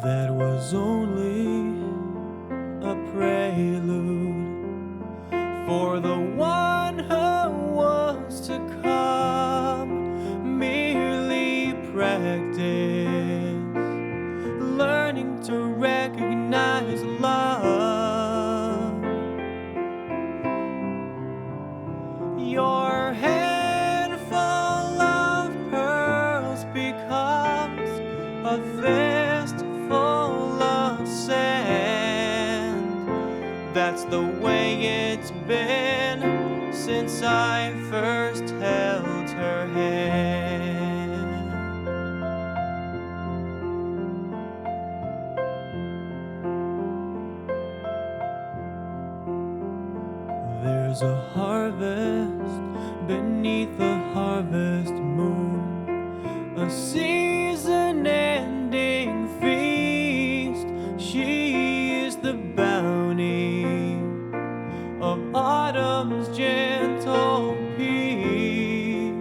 That was only a prelude for the one who was to come. Merely practice, learning to recognize love. Your handful of pearls becomes a fistful of sand. That's the way it's been since I first held her hand. There's a harvest beneath the harvest moon, a season-ending feast. She is the bounty of autumn's gentle peace.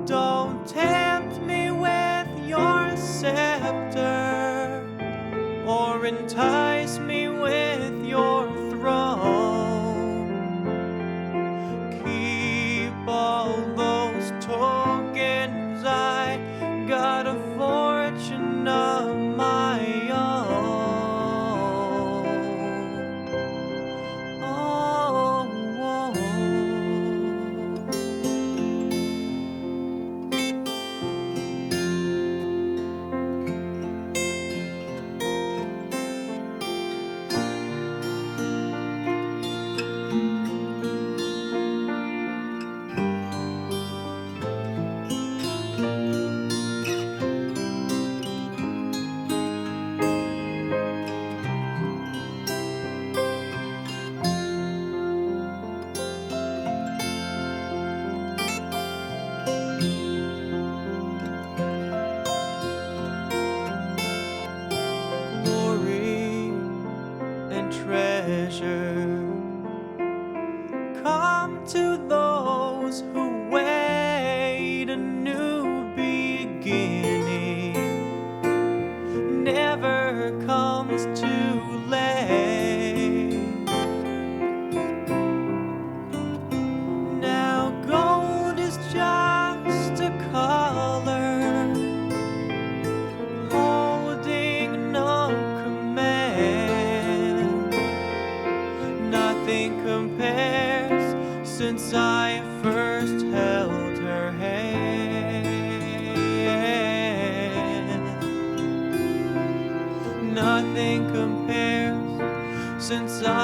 Don't tempt me with your scepter, or entice me with your throne. Keep all those tokens, I got a fortune of my own. Oh, oh. Glory and treasure come to those who wait. A new beginning never comes too late. Now gold is just a color, holding no command. Nothing compares since I first held her hand. Nothing compares since I